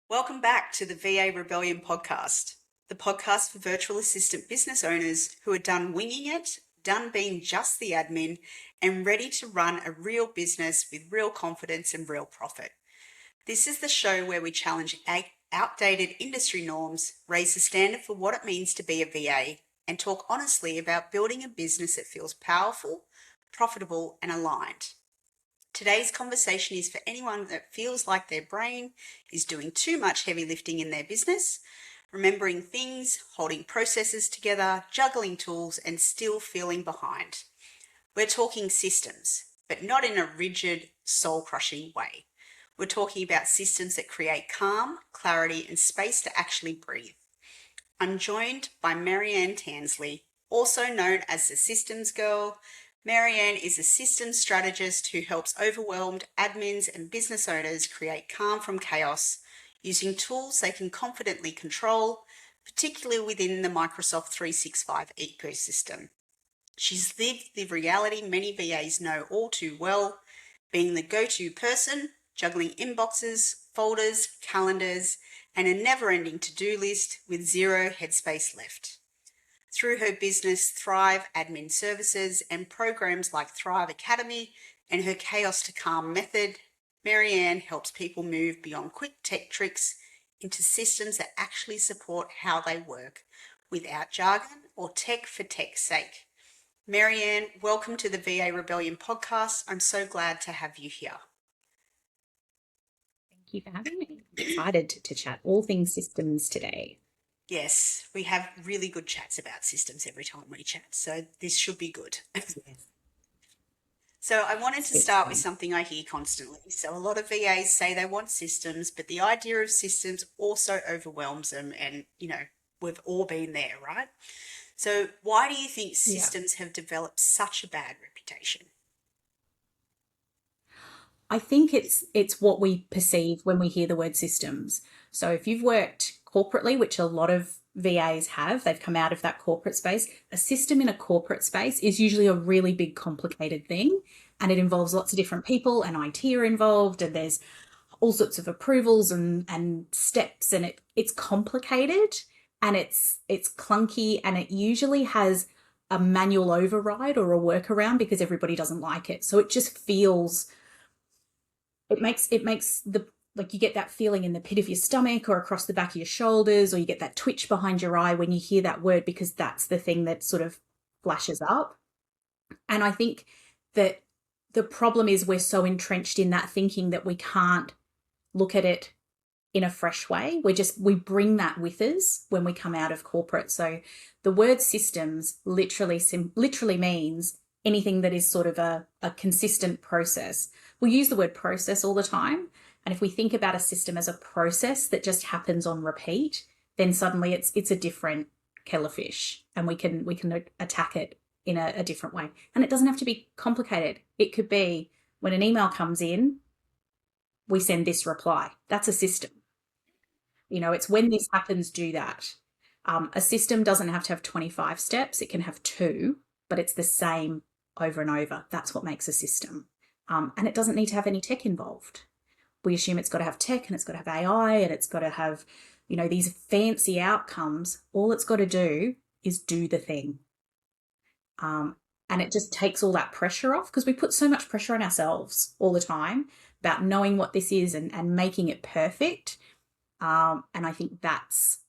Welcome back to the VA Rebellion podcast, the podcast for virtual assistant business owners who are done winging it, done being just the admin, and ready to run a real business with real confidence and real profit. This is the show where we challenge outdated industry norms, raise the standard for what it means to be a VA, and talk honestly about building a business that feels powerful, profitable, and aligned. Today's conversation is for anyone that feels like their brain is doing too much heavy lifting in their business, remembering things, holding processes together, juggling tools, and still feeling behind. We're talking systems, but not in a rigid, soul-crushing way. We're talking about systems that create calm, clarity, and space to actually breathe. I'm joined by Marianne Tansley, also known as the Systems Girl. Marianne is a systems strategist who helps overwhelmed admins and business owners create calm from chaos using tools they can confidently control, particularly within the Microsoft 365 ecosystem. She's lived the reality many VAs know all too well, being the go-to person, juggling inboxes, folders, calendars, and a never-ending to-do list with zero headspace left. Through her business Thrive Admin Services and programs like Thrive Academy and her Chaos to Calm method, Marianne helps people move beyond quick tech tricks into systems that actually support how they work without jargon or tech for tech's sake. Marianne, welcome to the VA Rebellion podcast. I'm so glad to have you here. Thank you for having me. I'm excited to chat all things systems today. Yes, we have really good chats about systems every time we chat, so this should be good. Yes. So I wanted to start with something I hear constantly. So a lot of VAs say they want systems, but the idea of systems also overwhelms them, and we've all been there, right? So why do you think systems have developed such a bad reputation? I think it's what we perceive when we hear the word systems. So if you've worked corporately, which a lot of VAs have, they've come out of that corporate space. A system in a corporate space is usually a really big, complicated thing, and it involves lots of different people, and IT are involved, and there's all sorts of approvals and steps, and it's complicated, and it's clunky, and it usually has a manual override or a workaround because everybody doesn't like it. So it just feels, it makes the, like, you get that feeling in the pit of your stomach or across the back of your shoulders, or you get that twitch behind your eye when you hear that word, because that's the thing that sort of flashes up. And I think that the problem is we're so entrenched in that thinking that we can't look at it in a fresh way. We bring that with us when we come out of corporate. So the word systems literally means anything that is sort of a consistent process. We use the word process all the time. And if we think about a system as a process that just happens on repeat, then suddenly it's a different kettle of fish, and we can attack it in a different way. And it doesn't have to be complicated. It could be when an email comes in, we send this reply. That's a system. It's when this happens, do that. A system doesn't have to have 25 steps. It can have 2, but it's the same over and over. That's what makes a system. And it doesn't need to have any tech involved. We assume it's got to have tech, and it's got to have AI, and it's got to have, these fancy outcomes. All it's got to do is do the thing. And it just takes all that pressure off, because we put so much pressure on ourselves all the time about knowing what this is and making it perfect. And I think that's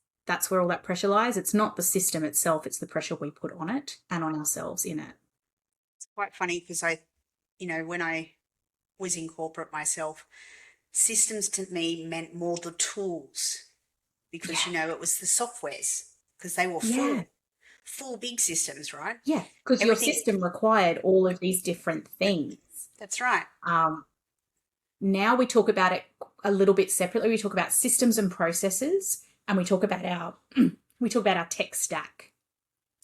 where all that pressure lies. It's not the system itself, it's the pressure we put on it and on ourselves in it. It's quite funny because when I was in corporate myself, systems to me meant more the tools, because, it was the softwares, because they were full big systems, right? Yeah, because your system required all of these different things. That's right. Now we talk about it a little bit separately. We talk about systems and processes, and we talk about our tech stack.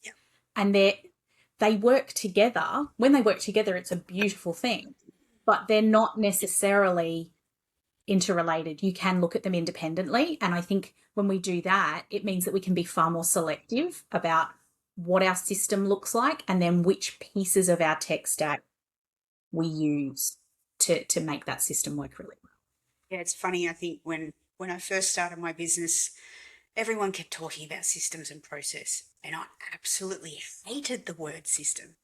Yeah. And they work together. When they work together, it's a beautiful thing, but they're not necessarily interrelated. You can look at them independently. And I think when we do that, it means that we can be far more selective about what our system looks like, and then which pieces of our tech stack we use to make that system work really well. Yeah, it's funny. I think when when I first started my business, everyone kept talking about systems and process, and I absolutely hated the word system.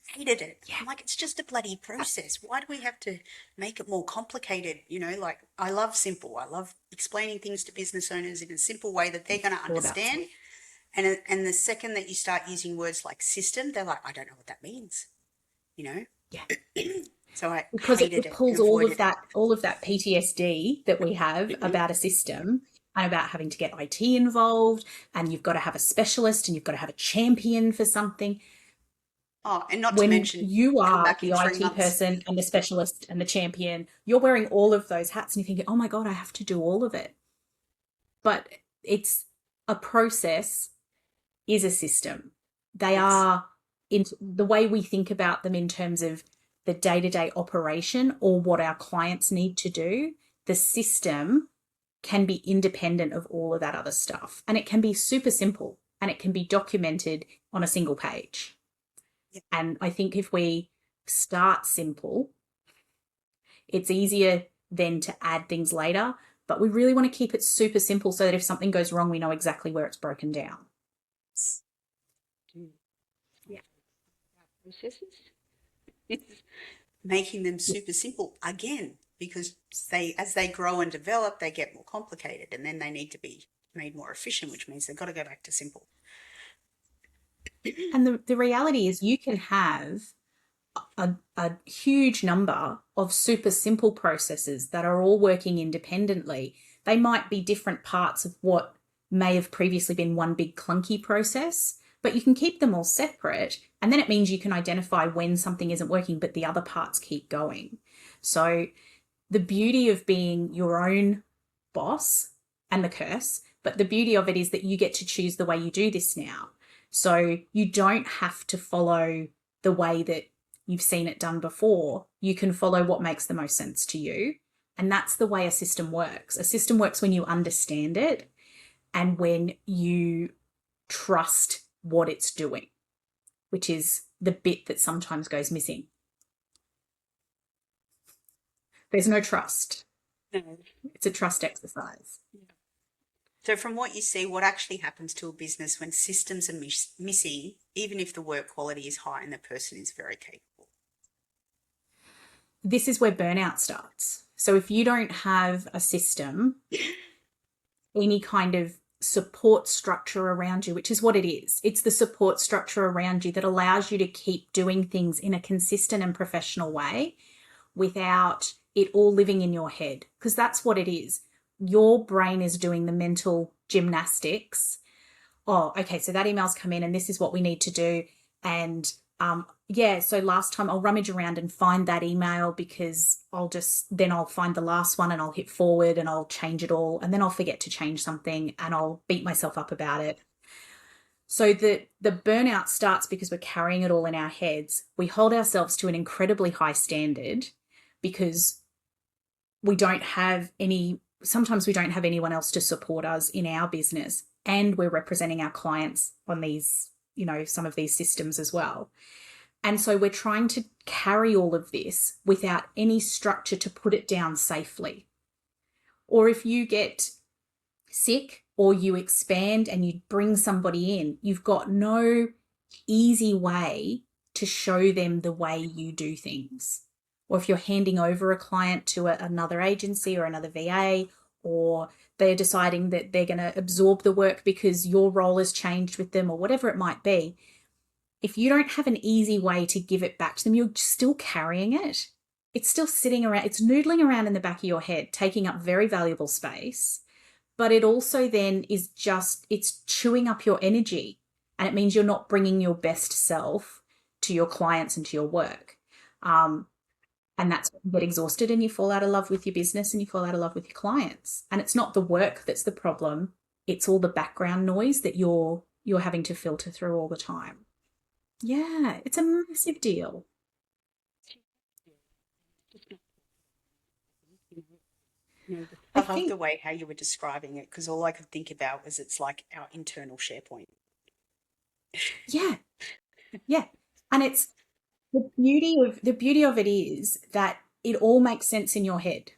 Hated it. Yeah. I'm like, it's just a bloody process. Why do we have to make it more complicated? Like, I love simple. I love explaining things to business owners in a simple way that they're going to understand. And the second that you start using words like system, they're like, I don't know what that means. Yeah. So I Because hated it it and pulls avoided it. all of that PTSD that we have about a system and about having to get IT involved, and you've got to have a specialist and you've got to have a champion for something. Oh, and not to When mention, you come are back the in three IT months. person and the specialist and the champion, you're wearing all of those hats and you're thinking, oh my God, I have to do all of it. But it's a process is a system. They Yes. are in the way we think about them in terms of the day-to-day operation or what our clients need to do. The system can be independent of all of that other stuff. And it can be super simple and it can be documented on a single page. Yep. And I think if we start simple, it's easier then to add things later. But we really want to keep it super simple so that if something goes wrong, we know exactly where it's broken down. Yeah. Processes. Making them super simple again, because as they grow and develop, they get more complicated, and then they need to be made more efficient, which means they've got to go back to simple. And the reality is you can have a huge number of super simple processes that are all working independently. They might be different parts of what may have previously been one big clunky process, but you can keep them all separate. And then it means you can identify when something isn't working, but the other parts keep going. So the beauty of being your own boss, and the curse, but the beauty of it is that you get to choose the way you do this now. So you don't have to follow the way that you've seen it done before. You can follow what makes the most sense to you. And that's the way a system works. A system works when you understand it and when you trust what it's doing, which is the bit that sometimes goes missing. There's no trust. No. It's a trust exercise. Yeah. So from what you see, what actually happens to a business when systems are missing, even if the work quality is high and the person is very capable? This is where burnout starts. So if you don't have a system, any kind of support structure around you, which is what it is, it's the support structure around you that allows you to keep doing things in a consistent and professional way without it all living in your head, because that's what it is. Your brain is doing the mental gymnastics. Oh, okay, so that email's come in and this is what we need to do. And so last time I'll rummage around and find that email because I'll find the last one and I'll hit forward and I'll change it all. And then I'll forget to change something and I'll beat myself up about it. So the burnout starts because we're carrying it all in our heads. We hold ourselves to an incredibly high standard because sometimes we don't have anyone else to support us in our business, and we're representing our clients on these, some of these systems as well. And so we're trying to carry all of this without any structure to put it down safely. Or if you get sick or you expand and you bring somebody in, you've got no easy way to show them the way you do things. Or if you're handing over a client to another agency or another VA, or they're deciding that they're going to absorb the work because your role has changed with them or whatever it might be, if you don't have an easy way to give it back to them, you're still carrying it. It's still sitting around, it's noodling around in the back of your head, taking up very valuable space. But it also then is it's chewing up your energy. And it means you're not bringing your best self to your clients and to your work. And that's when you get exhausted and you fall out of love with your business and you fall out of love with your clients. And it's not the work that's the problem. It's all the background noise that you're having to filter through all the time. Yeah, it's a massive deal. I love the way how you were describing it, because all I could think about was it's like our internal SharePoint. Yeah. And it's the beauty of it is that it all makes sense in your head,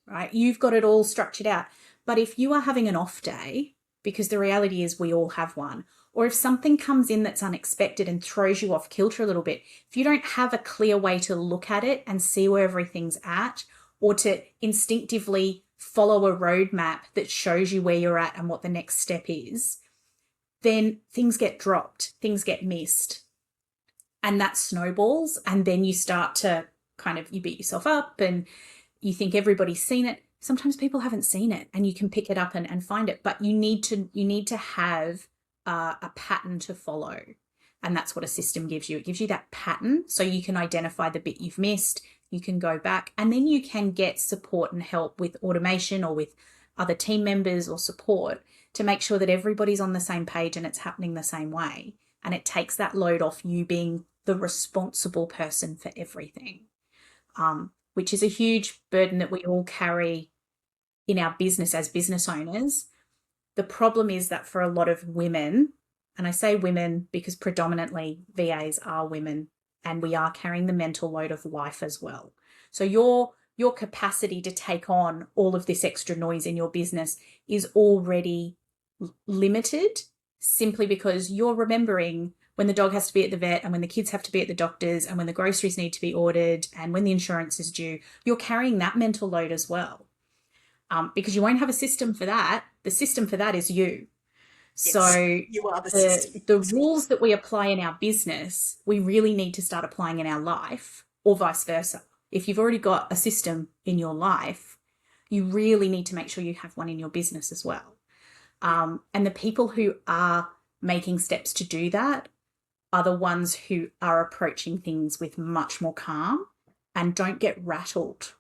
right? You've got it all structured out. But if you are having an off day, because the reality is we all have one, or if something comes in that's unexpected and throws you off kilter a little bit, if you don't have a clear way to look at it and see where everything's at, or to instinctively follow a roadmap that shows you where you're at and what the next step is, then things get dropped, things get missed, and that snowballs. And then you start to you beat yourself up and you think everybody's seen it. Sometimes people haven't seen it, and you can pick it up and find it, but you need to have a pattern to follow. And that's what a system gives you. It gives you that pattern so you can identify the bit you've missed, you can go back, and then you can get support and help with automation or with other team members or support to make sure that everybody's on the same page and it's happening the same way. And it takes that load off you being the responsible person for everything, which is a huge burden that we all carry in our business as business owners. The problem is that for a lot of women, and I say women because predominantly VAs are women, and we are carrying the mental load of life as well. So your capacity to take on all of this extra noise in your business is already limited, simply because you're remembering when the dog has to be at the vet and when the kids have to be at the doctor's and when the groceries need to be ordered and when the insurance is due. You're carrying that mental load as well, because you won't have a system for that. The system for that is you. Yes, so you are the system. The rules that we apply in our business, we really need to start applying in our life, or vice versa. If you've already got a system in your life, you really need to make sure you have one in your business as well. And the people who are making steps to do that are the ones who are approaching things with much more calm and don't get rattled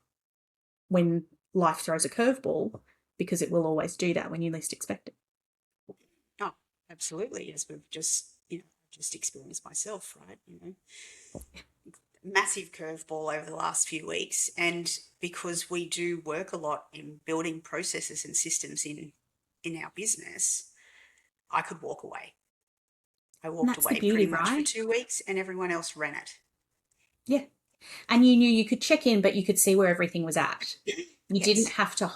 when life throws a curveball, because it will always do that when you least expect it. Oh, absolutely. As we've just experienced myself, right? Massive curveball over the last few weeks. And because we do work a lot in building processes and systems in our business, I could walk away. I walked away pretty much for 2 weeks, and everyone else ran it. Yeah. And you knew you could check in, but you could see where everything was at. You didn't have to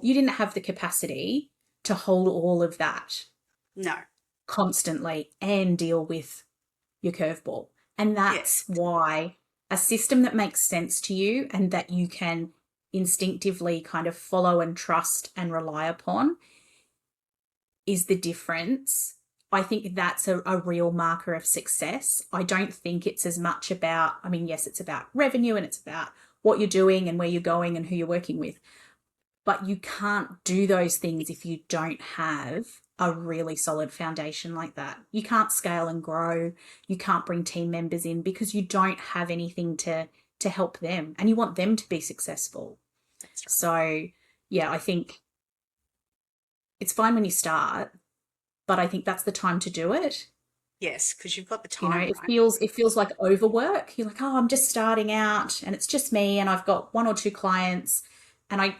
you didn't have the capacity to hold all of that. No. Constantly and deal with your curveball. And that's why a system that makes sense to you and that you can instinctively kind of follow and trust and rely upon is the difference. I think that's a real marker of success. I don't think it's as much about, yes, it's about revenue and it's about what you're doing and where you're going and who you're working with. But you can't do those things if you don't have a really solid foundation like that. You can't scale and grow. You can't bring team members in because you don't have anything to help them, and you want them to be successful. That's right. So, yeah, I think it's fine when you start, but I think that's the time to do it. Yes, because you've got the time. It feels like overwork. You're like, oh, I'm just starting out and it's just me and I've got 1 or 2 clients and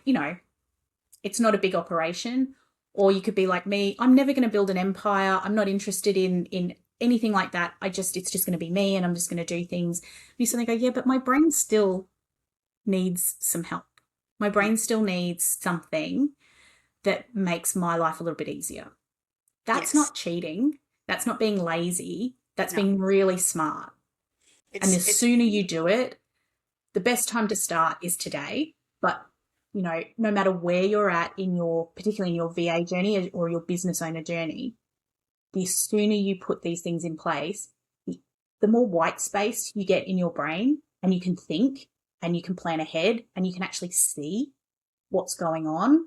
it's not a big operation. Or you could be like me, I'm never going to build an empire. I'm not interested in anything like that. It's just going to be me and I'm just going to do things. And you suddenly go, yeah, but my brain still needs some help. My brain still needs something that makes my life a little bit easier. That's not cheating. That's not being lazy. That's being really smart. And the sooner you do it, the best time to start is today. But, no matter where you're at particularly in your VA journey or your business owner journey, the sooner you put these things in place, the more white space you get in your brain, and you can think and you can plan ahead and you can actually see what's going on.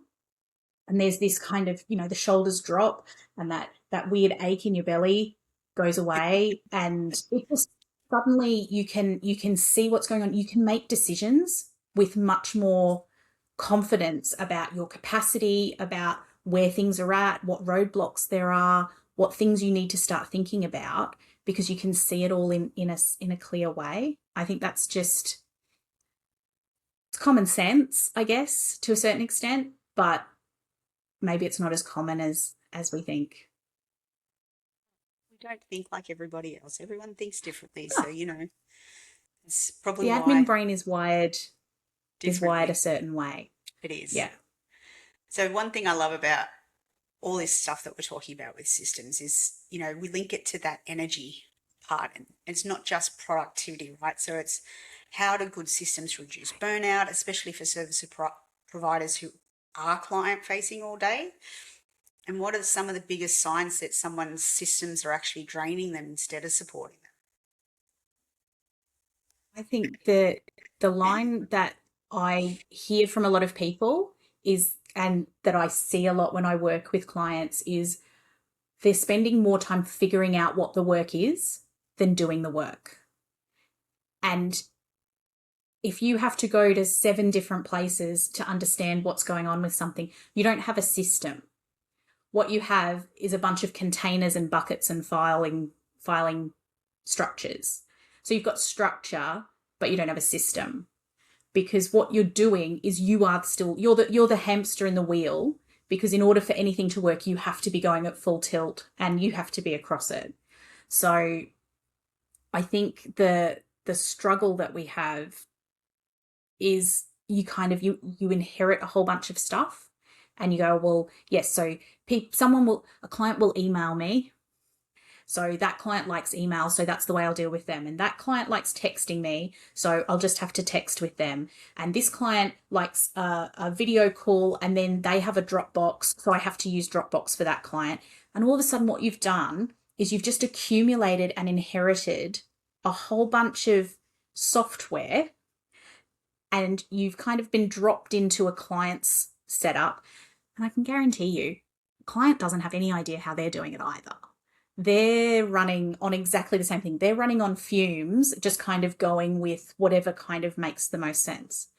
And there's this kind of, the shoulders drop and that weird ache in your belly goes away, and it just suddenly you can see what's going on. You can make decisions with much more confidence about your capacity, about where things are at, what roadblocks there are, what things you need to start thinking about, because you can see it all in a clear way. I think that's just, it's common sense, I guess, to a certain extent, but maybe it's not as common as we think. We don't think like everybody else. Everyone thinks differently. So, it's probably the admin brain is wired a certain way. It is. Yeah. So one thing I love about all this stuff that we're talking about with systems is, we link it to that energy part. And it's not just productivity, right? So it's how do good systems reduce burnout, especially for providers who are client facing all day? And what are some of the biggest signs that someone's systems are actually draining them instead of supporting I think the line that I hear from a lot of people is, and that I see a lot when I work with clients, is they're spending more time figuring out what the work is than doing the work. And if you have to go to 7 different places to understand what's going on with something, you don't have a system. What you have is a bunch of containers and buckets and filing structures. So you've got structure, but you don't have a system, because what you're doing is you're the hamster in the wheel, because in order for anything to work, you have to be going at full tilt and you have to be across it. So I think the struggle that we have is you inherit a whole bunch of stuff and you go, well, yes, so a client will email me. So that client likes email, so that's the way I'll deal with them. And that client likes texting me, so I'll just have to text with them. And this client likes a video call, and then they have a Dropbox, so I have to use Dropbox for that client. And all of a sudden what you've done is you've just accumulated and inherited a whole bunch of software, and you've kind of been dropped into a client's setup. And I can guarantee you, the client doesn't have any idea how they're doing it either. They're running on exactly the same thing. They're running on fumes, just kind of going with whatever kind of makes the most sense.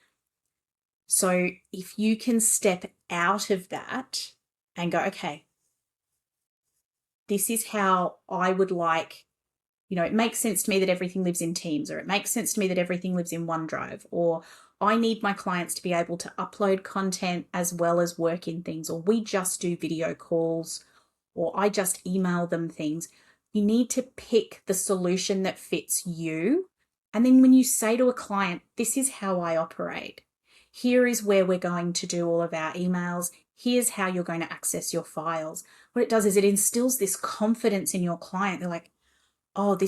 So if you can step out of that and go, okay, this is how I would like, it makes sense to me that everything lives in Teams, or it makes sense to me that everything lives in OneDrive, or I need my clients to be able to upload content as well as work in things, or we just do video calls, or I just email them things. You need to pick the solution that fits you. And then when you say to a client, this is how I operate, here is where we're going to do all of our emails, here's how you're going to access your files. What it does is it instills this confidence in your client. They're like, oh,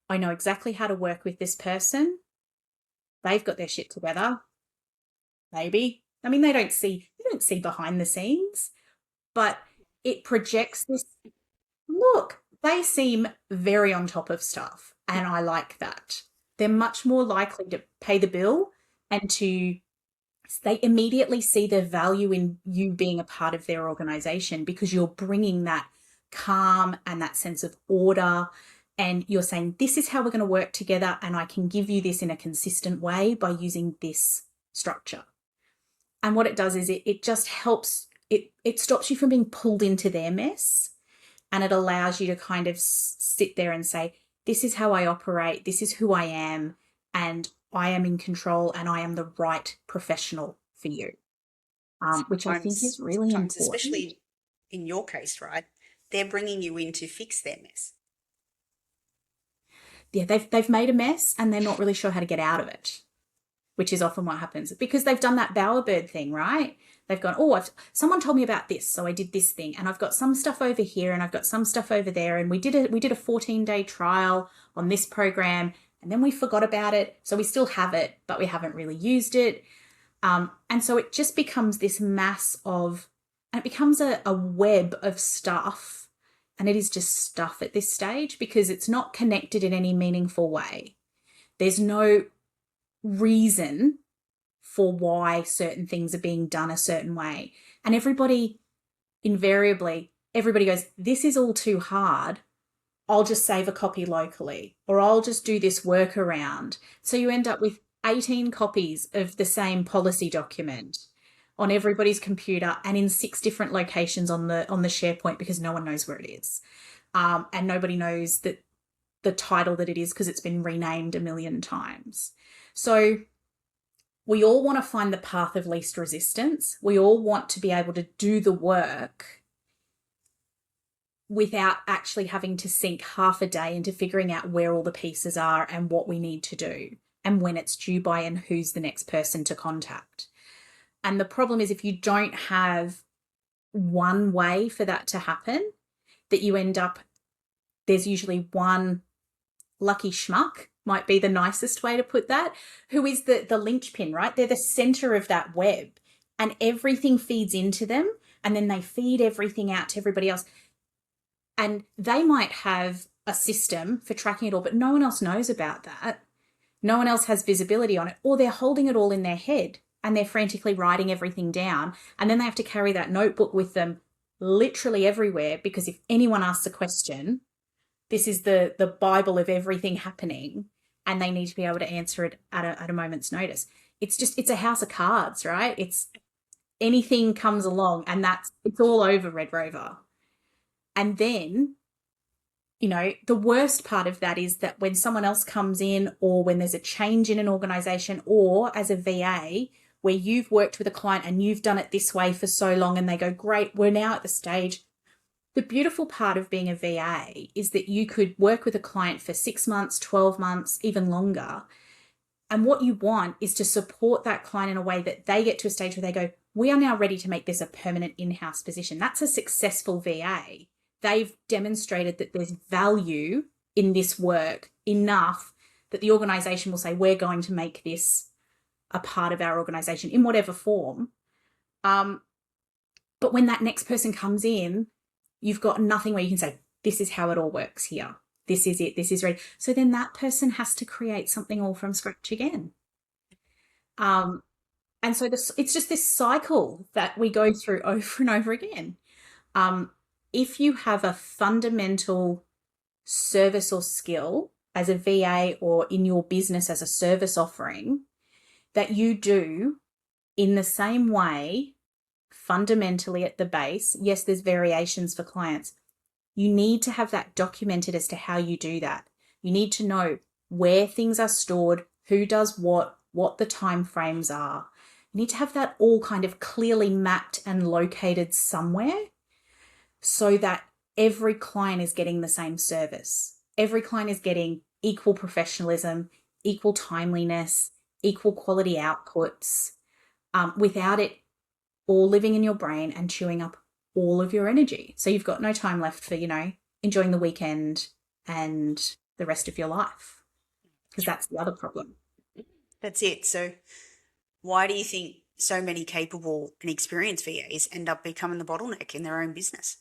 I know exactly how to work with this person. They've got their shit together. Maybe. I mean, you don't see behind the scenes, but it projects this, look, they seem very on top of stuff, and I like that. They're much more likely to pay the bill, and they immediately see the value in you being a part of their organization, because you're bringing that calm and that sense of order, and you're saying, this is how we're going to work together, and I can give you this in a consistent way by using this structure. And what it does is it just helps, it stops you from being pulled into their mess, and it allows you to kind of sit there and say, this is how I operate, this is who I am, and I am in control, and I am the right professional for you, which I think is really sometimes, important. especially in your case, right? They're bringing you in to fix their mess. Yeah, they've made a mess and they're not really sure how to get out of it, which is often what happens, because they've done that bowerbird thing, right? They've gone, oh, someone told me about this, so I did this thing, and I've got some stuff over here and I've got some stuff over there, and we did a 14-day trial on this program, and then we forgot about it, so we still have it, but we haven't really used it. And so it just becomes this mass of, and it becomes a web of stuff, and it is just stuff at this stage, because it's not connected in any meaningful way. There's no reason for why certain things are being done a certain way. And invariably, everybody goes, this is all too hard. I'll just save a copy locally, or I'll just do this workaround. So you end up with 18 copies of the same policy document on everybody's computer and in 6 different locations on the SharePoint, because no one knows where it is. And nobody knows that the title that it is, because it's been renamed a million times. So we all want to find the path of least resistance. We all want to be able to do the work without actually having to sink half a day into figuring out where all the pieces are and what we need to do and when it's due by and who's the next person to contact. And the problem is if you don't have one way for that to happen, that you end up, there's usually one lucky schmuck, might be the nicest way to put that, who is the linchpin, right? They're the center of that web and everything feeds into them, and then they feed everything out to everybody else. And they might have a system for tracking it all, but no one else knows about that. No one else has visibility on it, or they're holding it all in their head and they're frantically writing everything down. And then they have to carry that notebook with them literally everywhere, because if anyone asks a question, this is the Bible of everything happening, and they need to be able to answer it at a moment's notice. It's a house of cards, right? It's anything comes along and it's all over Red Rover. And then, the worst part of that is that when someone else comes in, or when there's a change in an organization, or as a VA where you've worked with a client and you've done it this way for so long and they go, great, we're now at the stage. The beautiful part of being a VA is that you could work with a client for 6 months, 12 months, even longer. And what you want is to support that client in a way that they get to a stage where they go, we are now ready to make this a permanent in-house position. That's a successful VA. They've demonstrated that there's value in this work enough that the organization will say, we're going to make this a part of our organization in whatever form. But when that next person comes in, you've got nothing where you can say, this is how it all works here. This is it. This is ready. So then that person has to create something all from scratch again. And so it's just this cycle that we go through over and over again. If you have a fundamental service or skill as a VA, or in your business as a service offering, that you do in the same way, fundamentally at the base, yes, there's variations for clients. You need to have that documented as to how you do that. You need to know where things are stored, who does what the time frames are. You need to have that all kind of clearly mapped and located somewhere, so that every client is getting the same service. Every client is getting equal professionalism, equal timeliness, equal quality outputs, without it all living in your brain and chewing up all of your energy. So you've got no time left for, enjoying the weekend and the rest of your life, because that's the other problem. That's it. So why do you think so many capable and experienced VAs end up becoming the bottleneck in their own business?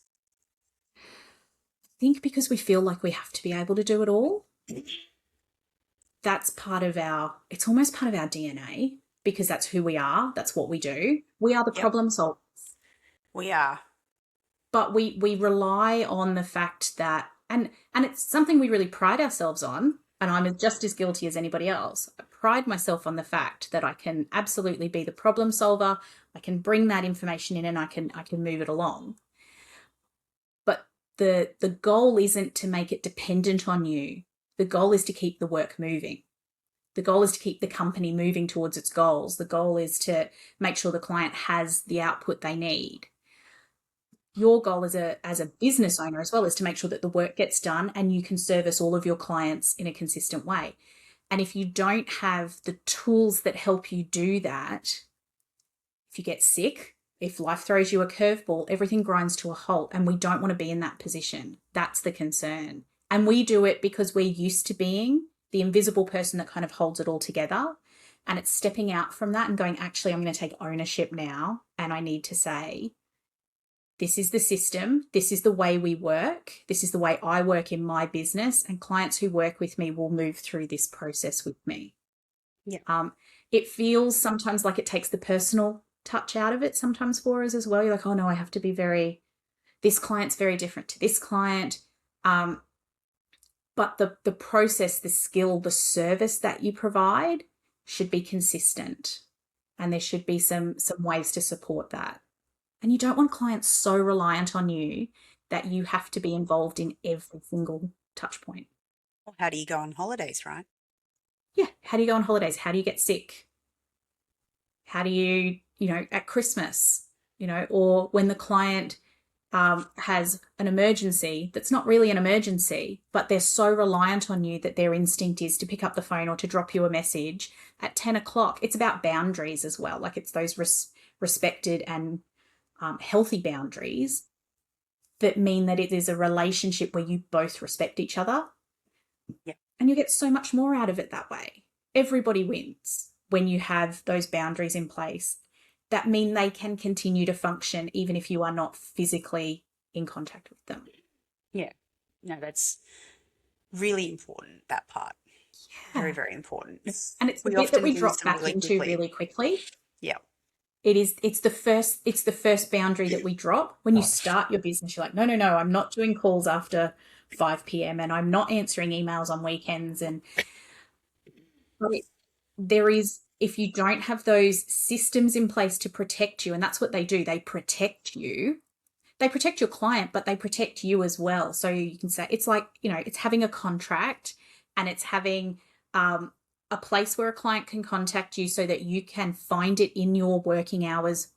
I think because we feel like we have to be able to do it all. That's it's almost part of our DNA, because that's who we are. That's what we do. We are the problem solvers. We are. But we rely on the fact that, and it's something we really pride ourselves on, and I'm just as guilty as anybody else. I pride myself on the fact that I can absolutely be the problem solver. I can bring that information in and I can move it along. But the goal isn't to make it dependent on you. The goal is to keep the work moving. The goal is to keep the company moving towards its goals. The goal is to make sure the client has the output they need. Your goal as a business owner as well is to make sure that the work gets done and you can service all of your clients in a consistent way. And if you don't have the tools that help you do that, if you get sick, if life throws you a curveball, everything grinds to a halt, and we don't want to be in that position. That's the concern. And we do it because we're used to being the invisible person that kind of holds it all together. And it's stepping out from that and going, actually, I'm going to take ownership now. And I need to say, this is the system. This is the way we work. This is the way I work in my business. And clients who work with me will move through this process with me. Yeah. It feels sometimes like it takes the personal touch out of it sometimes for us as well. You're like, oh no, I have to be this client's very different to this client. But the process, the skill, the service that you provide should be consistent. And there should be some ways to support that. And you don't want clients so reliant on you that you have to be involved in every single touch point. Well, how do you go on holidays, right? Yeah. How do you go on holidays? How do you get sick? How do you, at Christmas, or when the client has an emergency that's not really an emergency, but they're so reliant on you that their instinct is to pick up the phone or to drop you a message at 10 o'clock. It's about boundaries as well. Like, it's those respected and healthy boundaries that mean that it is a relationship where you both respect each other. Yeah. And you get so much more out of it that way. Everybody wins when you have those boundaries in place that mean they can continue to function even if you are not physically in contact with them. Yeah. No, that's really important, that part. Yeah. Very, very important. And it's the We bit that often we lose drop them back really into quickly. really quickly. Yeah. It's the first boundary that we drop. When you start your business, you're like, no, I'm not doing calls after 5 p.m. and I'm not answering emails on weekends. And there is, if you don't have those systems in place to protect you, and that's what they do, they protect you. They protect your client, but they protect you as well. So you can say, it's like, it's having a contract, and it's having a place where a client can contact you so that you can find it in your working hours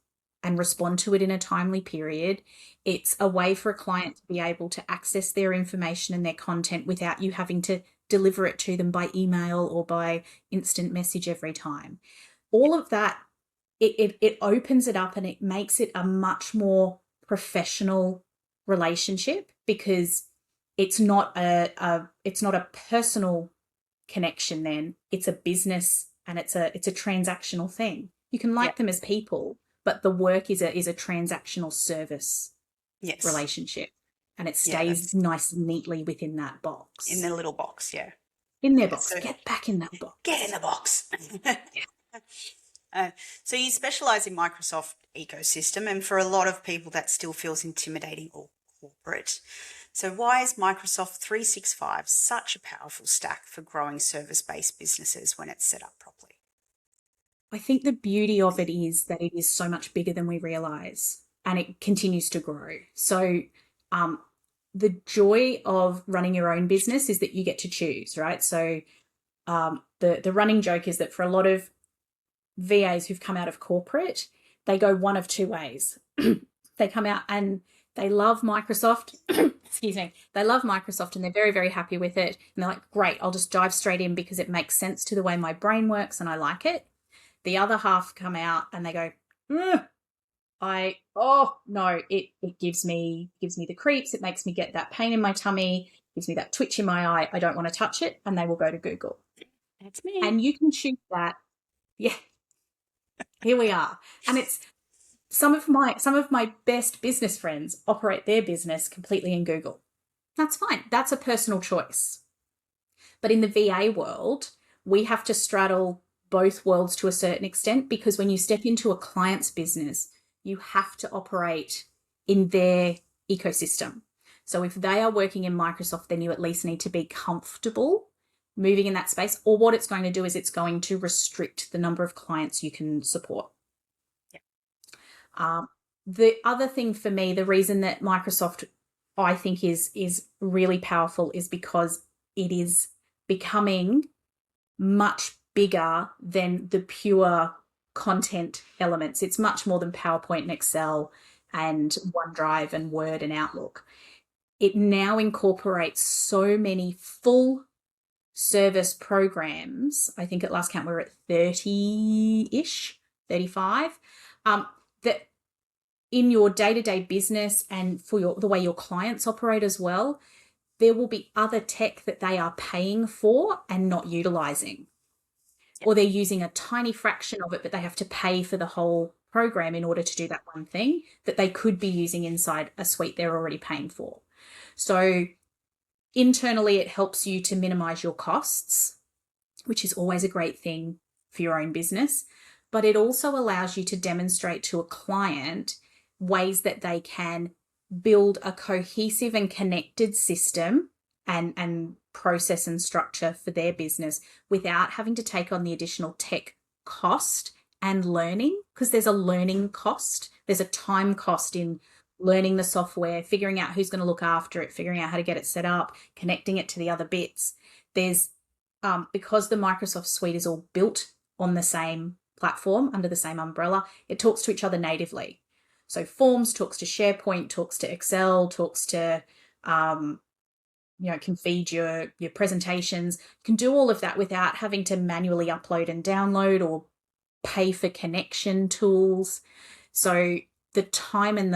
and respond to it in a timely period. It's a way for a client to be able to access their information and their content without you having to deliver it to them by email or by instant message every time. All of that, it opens it up and it makes it a much more professional relationship, because it's not a personal connection. Then it's a business, and it's a transactional thing. You can like them as people, but the work is a transactional service relationship, and it stays nice and neatly within that box. In the little box, in their box. So get back in that box. Get in the box. So you specialize in Microsoft ecosystem, and for a lot of people that still feels intimidating or corporate. So why is Microsoft 365 such a powerful stack for growing service-based businesses when it's set up properly? I think the beauty of it is that it is so much bigger than we realize, and it continues to grow. So the joy of running your own business is that you get to choose, right? So the running joke is that for a lot of VAs who've come out of corporate, they go one of two ways. They come out and they love Microsoft. Excuse me. They love Microsoft and they're very, very happy with it. And they're like, great, I'll just dive straight in because it makes sense to the way my brain works and I like it. The other half come out and they go, it gives me the creeps. It makes me get that pain in my tummy, gives me that twitch in my eye. I don't want to touch it. And they will go to Google. That's me. And you can choose that. Yeah. Here we are. And it's some of my best business friends operate their business completely in Google. That's fine. That's a personal choice. But in the VA world, we have to straddle both worlds to a certain extent, because when you step into a client's business, you have to operate in their ecosystem. So if they are working in Microsoft, then you at least need to be comfortable moving in that space, or what it's going to do is it's going to restrict the number of clients you can support. Yeah. The other thing for me, the reason that Microsoft, I think, is really powerful is because it is becoming much bigger than the pure content elements. It's much more than PowerPoint and Excel and OneDrive and Word and Outlook. It now incorporates so many full service programs. I think at last count we're at 30-ish, 35, that in your day-to-day business and for the way your clients operate as well, there will be other tech that they are paying for and not utilizing. Or they're using a tiny fraction of it, but they have to pay for the whole program in order to do that one thing that they could be using inside a suite they're already paying for. So internally, it helps you to minimize your costs, which is always a great thing for your own business. But it also allows you to demonstrate to a client ways that they can build a cohesive and connected system and process and structure for their business without having to take on the additional tech cost and learning, because there's a learning cost. There's a time cost in learning the software, figuring out who's going to look after it, figuring out how to get it set up, connecting it to the other bits. There's because the Microsoft suite is all built on the same platform under the same umbrella, it talks to each other natively. So Forms talks to SharePoint, talks to Excel, talks to, can feed your presentations, can do all of that without having to manually upload and download or pay for connection tools. So the time and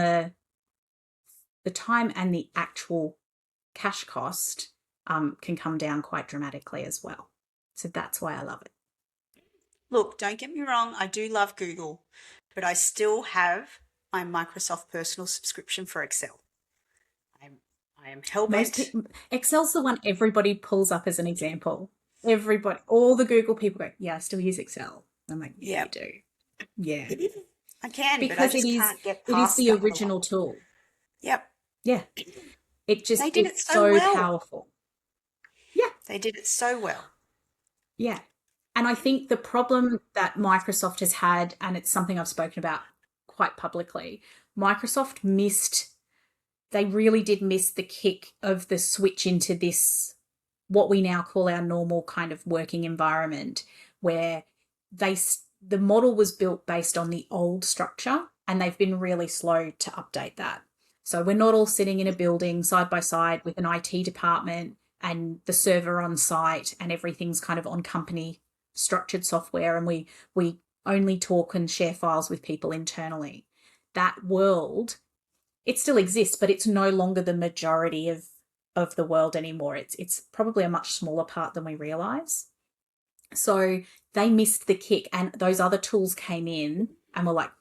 the actual cash cost can come down quite dramatically as well. So that's why I love it. Look, don't get me wrong, I do love Google, but I still have my Microsoft personal subscription for Excel. I am hell-bent. Excel's the one everybody pulls up as an example. Everybody, all the Google people go, yeah, I still use Excel. I'm like, yeah, you do. Yeah. I can, because but I just can't get past it is the original tool. Yep. Yeah. It just, they did it's it so well. Powerful. Yeah. They did it so well. Yeah. And I think the problem that Microsoft has had, and it's something I've spoken about quite publicly, Microsoft they really did miss the kick of the switch into this, what we now call our normal kind of working environment, where the model was built based on the old structure, and they've been really slow to update that. So we're not all sitting in a building side by side with an IT department and the server on site, and everything's kind of on company structured software, and we only talk and share files with people internally. That world, it still exists, but it's no longer the majority of the world anymore. It's probably a much smaller part than we realize. So they missed the kick, and those other tools came in and were like,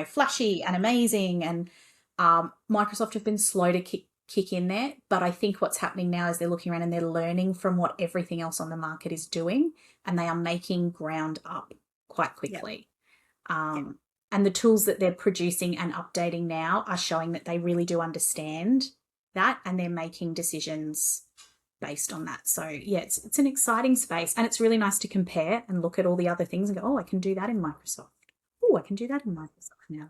flashy and amazing. And Microsoft have been slow to kick in there. But I think what's happening now is they're looking around and they're learning from what everything else on the market is doing, and they are making ground up quite quickly. Yep. And the tools that they're producing and updating now are showing that they really do understand that, and they're making decisions based on that. So yeah, it's an exciting space, and it's really nice to compare and look at all the other things and go, oh, I can do that in Microsoft. Oh, I can do that in Microsoft now.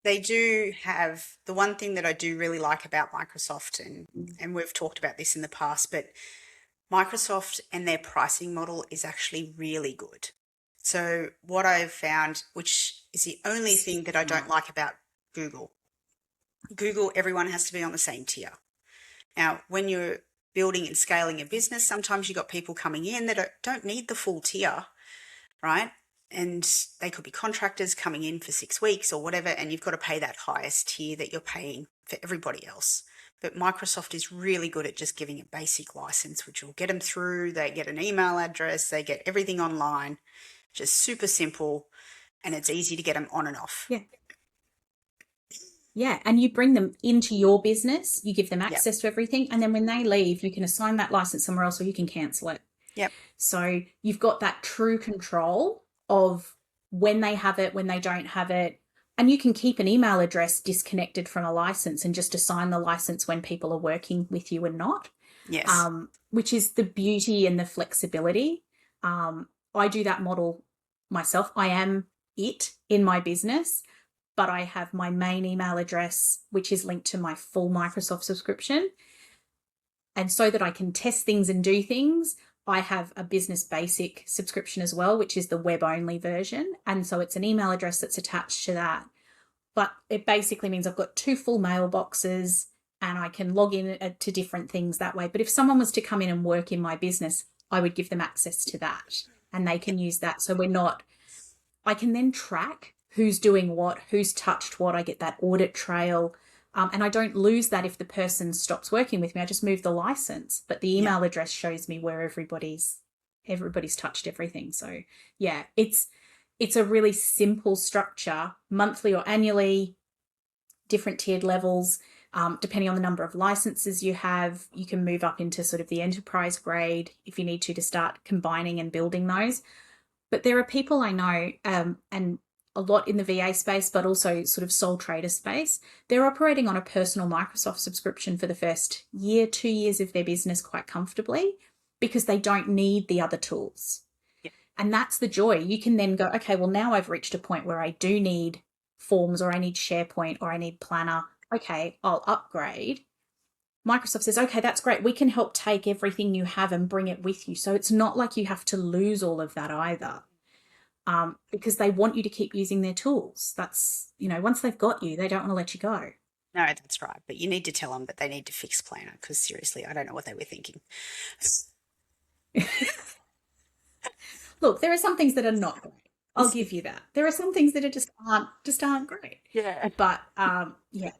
They do have, the one thing that I do really like about Microsoft, and we've talked about this in the past, but Microsoft and their pricing model is actually really good. So what I've found, which is the only thing that I don't like about Google, everyone has to be on the same tier. Now, when you're building and scaling a business, sometimes you've got people coming in that don't need the full tier, right? And they could be contractors coming in for 6 weeks or whatever, and you've got to pay that highest tier that you're paying for everybody else. But Microsoft is really good at just giving a basic license, which will get them through. They get an email address, they get everything online, just super simple, and it's easy to get them on and off. Yeah. Yeah, and you bring them into your business, you give them access to everything, and then when they leave, you can assign that license somewhere else or you can cancel it. Yep. So you've got that true control of when they have it, when they don't have it, and you can keep an email address disconnected from a license and just assign the license when people are working with you and not. Yes. Which is the beauty and the flexibility. I do that model myself. I am it in my business, but I have my main email address, which is linked to my full Microsoft subscription. And so that I can test things and do things, I have a business basic subscription as well, which is the web only version. And so it's an email address that's attached to that. But it basically means I've got 2 full mailboxes and I can log in to different things that way. But if someone was to come in and work in my business, I would give them access to that and they can use that. So I can then track who's doing what, who's touched what. I get that audit trail. And I don't lose that if the person stops working with me. I just move the license, but the email address shows me where everybody's touched everything. So yeah, it's a really simple structure, monthly or annually, different tiered levels. Depending on the number of licenses you have, you can move up into sort of the enterprise grade if you need to start combining and building those. But there are people I know, and a lot in the VA space, but also sort of sole trader space. They're operating on a personal Microsoft subscription for the first year, 2 years of their business quite comfortably because they don't need the other tools. Yeah. And that's the joy. You can then go, okay, well, now I've reached a point where I do need Forms or I need SharePoint or I need Planner. Okay, I'll upgrade. Microsoft says, okay, that's great. We can help take everything you have and bring it with you. So it's not like you have to lose all of that either. because they want you to keep using their tools. That's, once they've got you, they don't want to let you go. No, that's right. But you need to tell them that they need to fix Planner because seriously, I don't know what they were thinking. Look, there are some things that are not great. I'll give you that. There are some things that are just aren't great. Yeah. But yeah,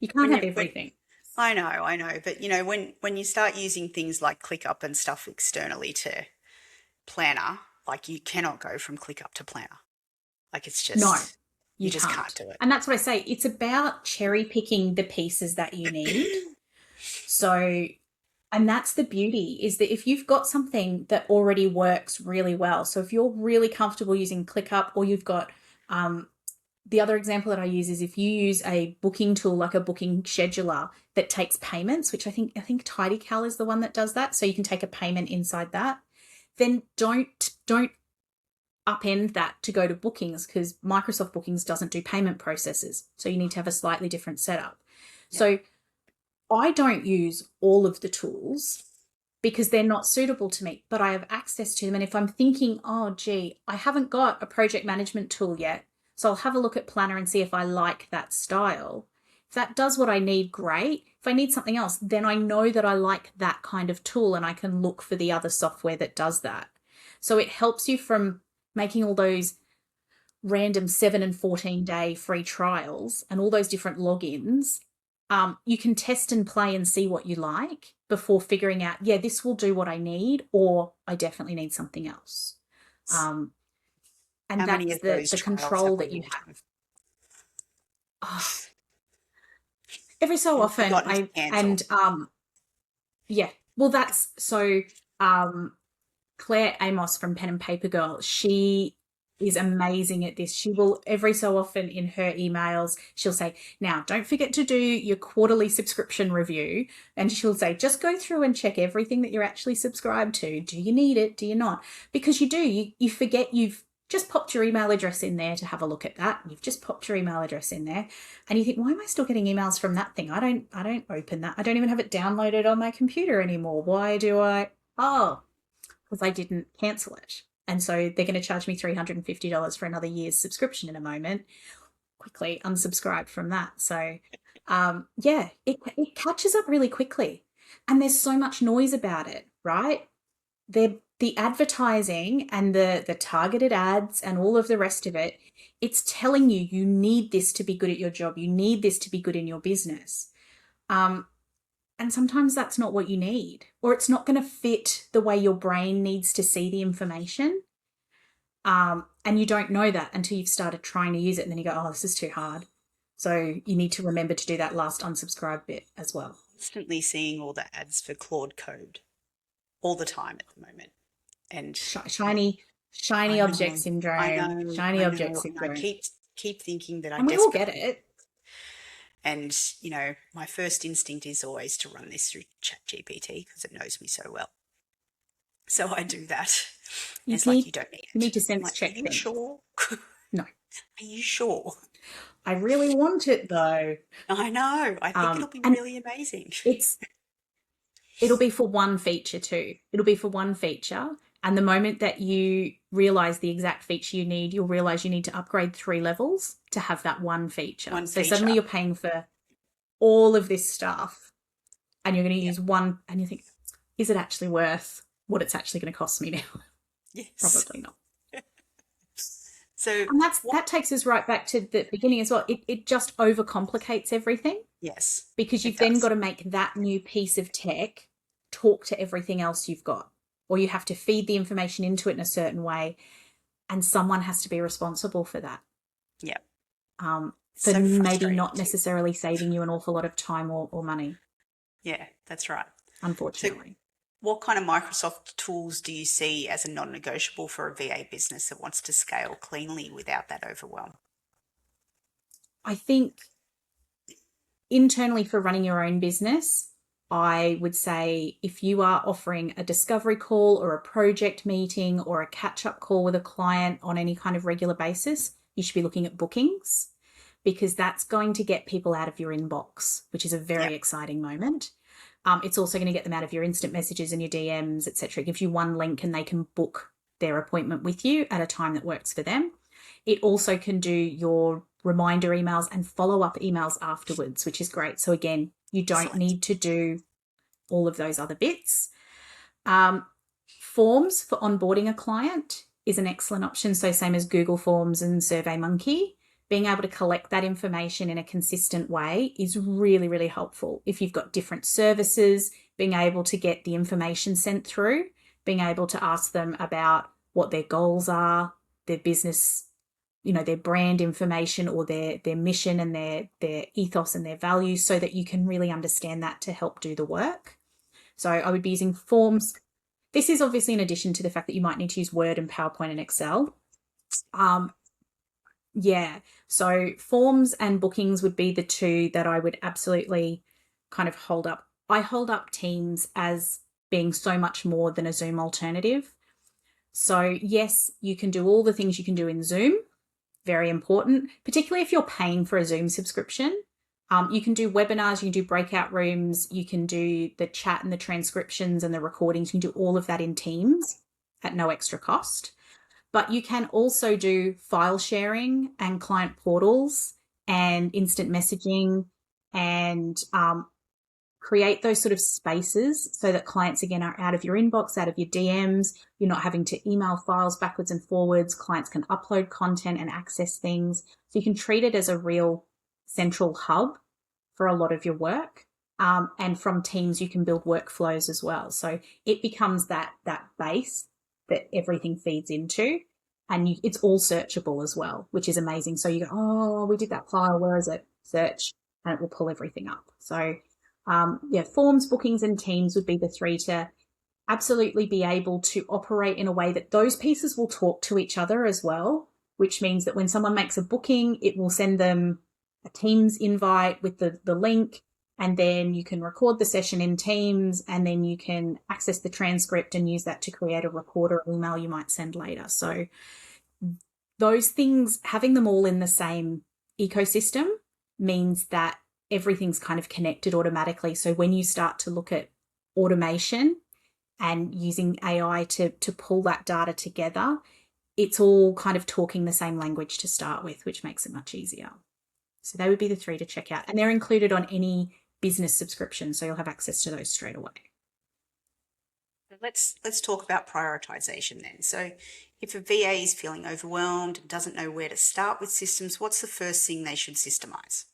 you can't have everything. I know. But when you start using things like ClickUp and stuff externally to Planner, like you cannot go from ClickUp to Planner. Like it's just No, you just can't do it. And that's what I say. It's about cherry picking the pieces that you need. So, and that's the beauty, is that if you've got something that already works really well, so if you're really comfortable using ClickUp, or you've got the other example that I use is if you use a booking tool like a booking scheduler that takes payments, which I think TidyCal is the one that does that, so you can take a payment inside that, then don't upend that to go to bookings, because Microsoft Bookings doesn't do payment processes. So you need to have a slightly different setup. Yeah. So I don't use all of the tools because they're not suitable to me, but I have access to them. And if I'm thinking, oh, gee, I haven't got a project management tool yet, so I'll have a look at Planner and see if I like that style. If that does what I need, great. If I need something else, then I know that I like that kind of tool and I can look for the other software that does that. So it helps you from making all those random 7 and 14 day free trials and all those different logins. You can test and play and see what you like before figuring out, yeah, this will do what I need, or I definitely need something else. And that's the control that you have. Oh, every so often yeah, well, that's so Claire Amos from Pen and Paper Girl, she is amazing at this. She will every so often in her emails, she'll say, now don't forget to do your quarterly subscription review. And she'll say, just go through and check everything that you're actually subscribed to. Do you need it? Do you not? Because you forget you've just popped your email address in there to have a look at that. You've just popped your email address in there and you think, why am I still getting emails from that thing? I don't open that. I don't even have it downloaded on my computer anymore. Why do I? Oh, because I didn't cancel it. And so they're going to charge me $350 for another year's subscription in a moment. Quickly unsubscribe from that. So yeah, it catches up really quickly. And there's so much noise about it, right? The advertising and the targeted ads and all of the rest of it, it's telling you need this to be good at your job. You need this to be good in your business. And sometimes that's not what you need, or it's not going to fit the way your brain needs to see the information. And you don't know that until you've started trying to use it. And then you go, oh, this is too hard. So you need to remember to do that last unsubscribe bit as well. Constantly seeing all the ads for Claude Code all the time at the moment. And shiny object syndrome. Shiny object syndrome. I keep thinking that and we all get it. And, my first instinct is always to run this through ChatGPT because it knows me so well. So I do that. You don't need it. You need to sense check things. Are you sure? No. Are you sure? I really want it though. I know. I think it'll be really amazing. It'll be for one feature too. It'll be for one feature. And the moment that you realize the exact feature you need, you'll realize you need to upgrade 3 levels to have that one feature. So suddenly you're paying for all of this stuff and you're going to use one, and you think, is it actually worth what it's actually going to cost me now? Yes. Probably not. So, and that takes us right back to the beginning as well. It just overcomplicates everything. Yes. Because you've then got to make that new piece of tech talk to everything else you've got. Or you have to feed the information into it in a certain way, and someone has to be responsible for that. Yeah. For maybe not necessarily saving you an awful lot of time or money. Yeah, that's right. Unfortunately. So what kind of Microsoft tools do you see as a non-negotiable for a VA business that wants to scale cleanly without that overwhelm? I think internally for running your own business, I would say if you are offering a discovery call or a project meeting or a catch-up call with a client on any kind of regular basis, you should be looking at bookings, because that's going to get people out of your inbox, which is a very exciting moment. It's also going to get them out of your instant messages and your DMs, etc. It gives you one link and they can book their appointment with you at a time that works for them. It also can do your reminder emails and follow-up emails afterwards, which is great. So again, you don't Excellent. need to do all of those other bits. Forms for onboarding a client is an excellent option. So same as Google Forms and SurveyMonkey, being able to collect that information in a consistent way is really, really helpful. If you've got different services, being able to get the information sent through, being able to ask them about what their goals are, their business, their brand information or their mission and their ethos and their values, so that you can really understand that to help do the work. So I would be using forms. This is obviously in addition to the fact that you might need to use Word and PowerPoint and Excel. So forms and bookings would be the two that I would absolutely kind of hold up. I hold up Teams as being so much more than a Zoom alternative. So yes, you can do all the things you can do in Zoom. Very important, particularly if you're paying for a Zoom subscription. You can do webinars, you can do breakout rooms, you can do the chat and the transcriptions and the recordings. You can do all of that in Teams at no extra cost. But you can also do file sharing and client portals and instant messaging and create those sort of spaces so that clients, again, are out of your inbox, out of your DMs. You're not having to email files backwards and forwards. Clients can upload content and access things. So you can treat it as a real central hub for a lot of your work. And from Teams, you can build workflows as well. So it becomes that base that everything feeds into. And it's all searchable as well, which is amazing. So you go, oh, we did that file. Where is it? Search, and it will pull everything up. So forms, bookings, and Teams would be the three to absolutely be able to operate in a way that those pieces will talk to each other as well, which means that when someone makes a booking, it will send them a Teams invite with the link, and then you can record the session in Teams, and then you can access the transcript and use that to create a report or email you might send later. So those things, having them all in the same ecosystem means that everything's kind of connected automatically. So when you start to look at automation and using AI to pull that data together, it's all kind of talking the same language to start with, which makes it much easier. So they would be the three to check out. And they're included on any business subscription, so you'll have access to those straight away. Let's talk about prioritization then. So if a VA is feeling overwhelmed and doesn't know where to start with systems, what's the first thing they should systemise?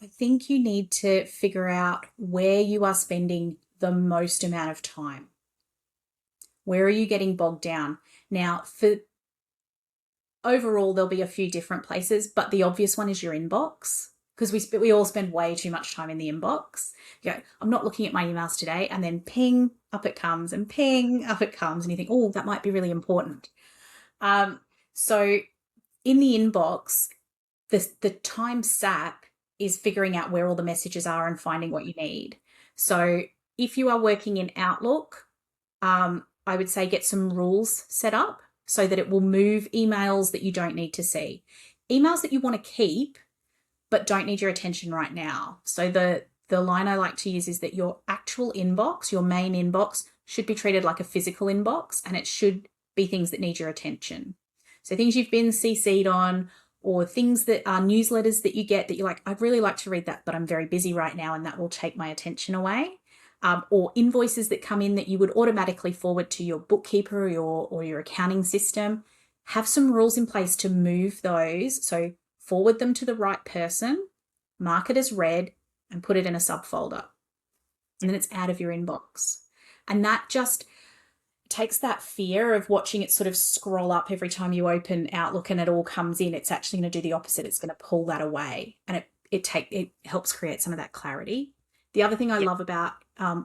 I think you need to figure out where you are spending the most amount of time. Where are you getting bogged down? Now, for overall, there'll be a few different places, but the obvious one is your inbox, because we all spend way too much time in the inbox. You go, I'm not looking at my emails today, and then ping, up it comes, and ping, up it comes, and you think, oh, that might be really important. So in the inbox, the time sap is figuring out where all the messages are and finding what you need. So if you are working in Outlook, I would say get some rules set up so that it will move emails that you don't need to see. Emails that you want to keep but don't need your attention right now. So the line I like to use is that your actual inbox, your main inbox, should be treated like a physical inbox, and it should be things that need your attention. So things you've been CC'd on, or things that are newsletters that you get that you're like, I'd really like to read that, but I'm very busy right now and that will take my attention away. Or invoices that come in that you would automatically forward to your bookkeeper or your accounting system. Have some rules in place to move those. So forward them to the right person, mark it as read, and put it in a subfolder. And then it's out of your inbox. And that just takes that fear of watching it sort of scroll up every time you open Outlook and it all comes in. It's actually going to do the opposite. It's going to pull that away, and it helps create some of that clarity. The other thing I love about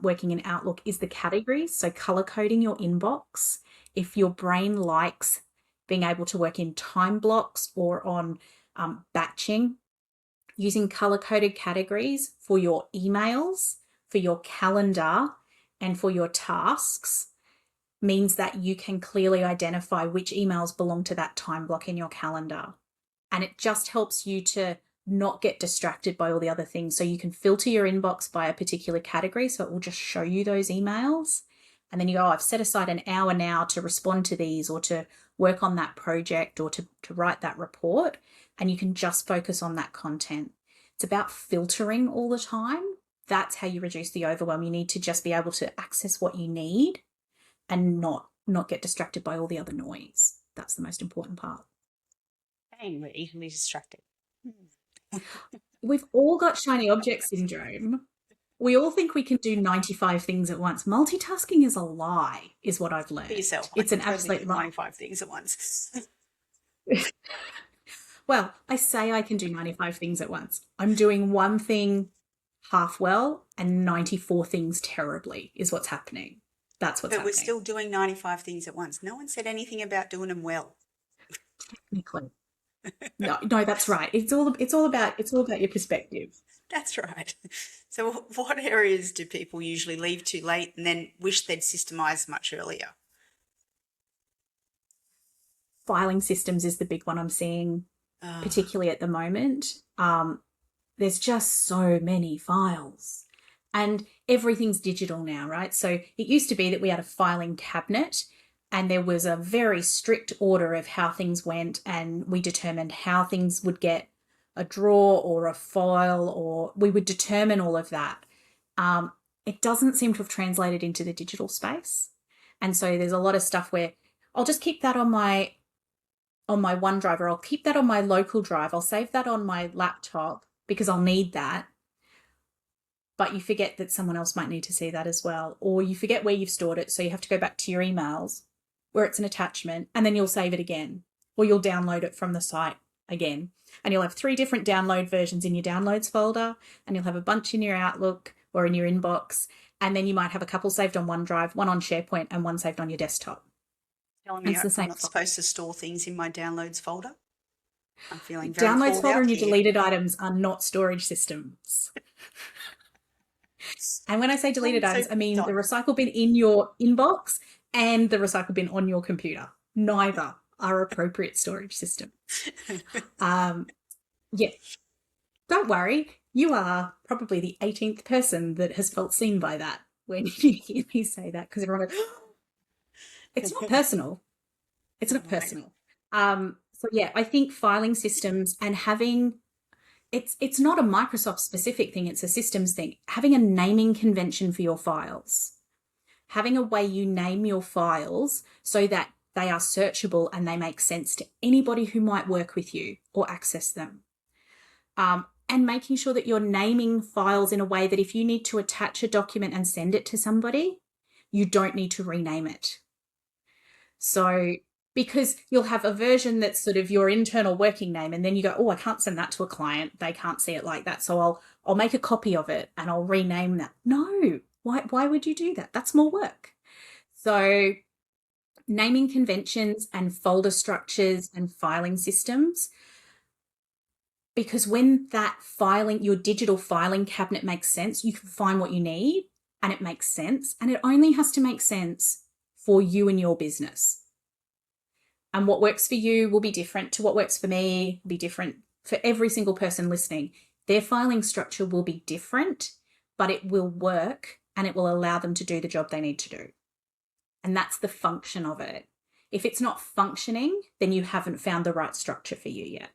working in Outlook is the categories. So color coding your inbox. If your brain likes being able to work in time blocks or on batching, using color-coded categories for your emails, for your calendar, and for your tasks means that you can clearly identify which emails belong to that time block in your calendar. And it just helps you to not get distracted by all the other things. So you can filter your inbox by a particular category, so it will just show you those emails. And then you go, oh, I've set aside an hour now to respond to these or to work on that project or to write that report. And you can just focus on that content. It's about filtering all the time. That's how you reduce the overwhelm. You need to just be able to access what you need and not get distracted by all the other noise. That's the most important part. And we're easily distracted. We've all got shiny object syndrome. We all think we can do 95 things at once. Multitasking is a lie, is what I've learned. For yourself, it's an absolute lie. 95 things at once. Well, I say I can do 95 things at once. I'm doing one thing half well and 94 things terribly is what's happening. That's what's happening. But we're still doing 95 things at once. No one said anything about doing them well. Technically. No, that's right. It's all about your perspective. That's right. So what areas do people usually leave too late and then wish they'd systemised much earlier? Filing systems is the big one I'm seeing, particularly at the moment. There's just so many files and everything's digital now, right? So it used to be that we had a filing cabinet and there was a very strict order of how things went, and we determined how things would get a drawer or a file, or we would determine all of that. It doesn't seem to have translated into the digital space. And so there's a lot of stuff where I'll just keep that on my OneDrive, or I'll keep that on my local drive. I'll save that on my laptop because I'll need that. But you forget that someone else might need to see that as well. Or you forget where you've stored it, so you have to go back to your emails where it's an attachment, and then you'll save it again, or you'll download it from the site again. And you'll have 3 different download versions in your downloads folder, and you'll have a bunch in your Outlook or in your inbox, and then you might have a couple saved on OneDrive, one on SharePoint, and one saved on your desktop. Telling me I'm not supposed to store things in my downloads folder? I'm feeling very downloads folder and your here. deleted items are not storage systems. And when I say deleted items, I mean the recycle bin in your inbox and the recycle bin on your computer. Neither are appropriate storage systems. Yeah. Don't worry. You are probably the 18th person that has felt seen by that when you hear me say that, because everyone goes, it's not personal. It's not personal. So yeah, I think filing systems and having, it's not a Microsoft specific thing, it's a systems thing. Having a naming convention for your files, having a way you name your files so that they are searchable and they make sense to anybody who might work with you or access them. And making sure that you're naming files in a way that if you need to attach a document and send it to somebody, you don't need to rename it. So, because you'll have a version that's sort of your internal working name, and then you go, oh, I can't send that to a client. They can't see it like that. So I'll make a copy of it and I'll rename that. No, why would you do that? That's more work. So naming conventions and folder structures and filing systems, because when that filing, your digital filing cabinet makes sense, you can find what you need and it makes sense. And it only has to make sense for you and your business. And what works for you will be different to what works for me, will be different for every single person listening. Their filing structure will be different, but it will work and it will allow them to do the job they need to do. And that's the function of it. If it's not functioning, then you haven't found the right structure for you yet.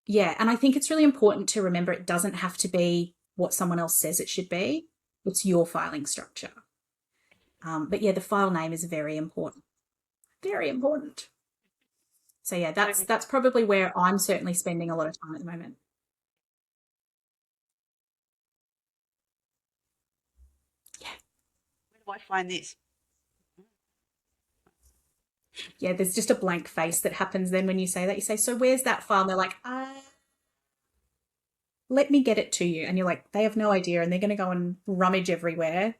Yeah, and I think it's really important to remember it doesn't have to be what someone else says it should be. It's your filing structure. But yeah, the file name is very important. Very important. So yeah, that's probably where I'm certainly spending a lot of time at the moment. Yeah. Where do I find this? Yeah, there's just a blank face that happens then when you say that. You say, so where's that file? And they're like, let me get it to you. And you're like, they have no idea, and they're going to go and rummage everywhere,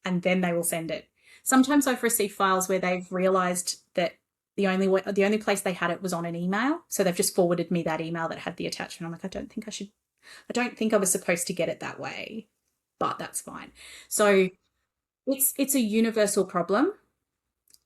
and then they will send it. Sometimes I've received files where they've realised that the only place they had it was on an email. So they've just forwarded me that email that had the attachment. I'm like, I don't think I was supposed to get it that way, but that's fine. So it's a universal problem,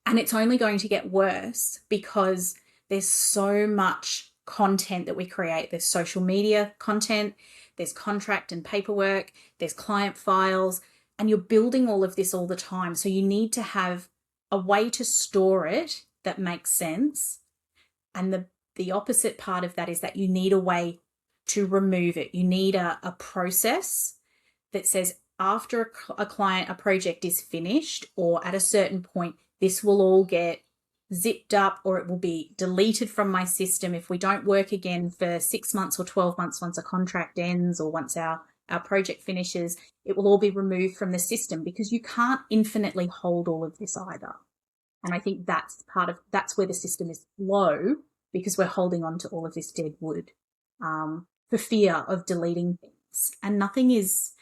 and it's only going to get worse because there's so much content that we create. There's social media content, there's contract and paperwork, there's client files, and you're building all of this all the time. So you need to have a way to store it that makes sense. And the opposite part of that is that you need a way to remove it. You need a process that says after a client, a project is finished, or at a certain point, this will all get zipped up, or it will be deleted from my system if we don't work again for 6 months or 12 months once a contract ends, or once our project finishes. It will all be removed from the system, because you can't infinitely hold all of this either. And I think that's where the system is low, because we're holding on to all of this dead wood for fear of deleting things. And nothing is,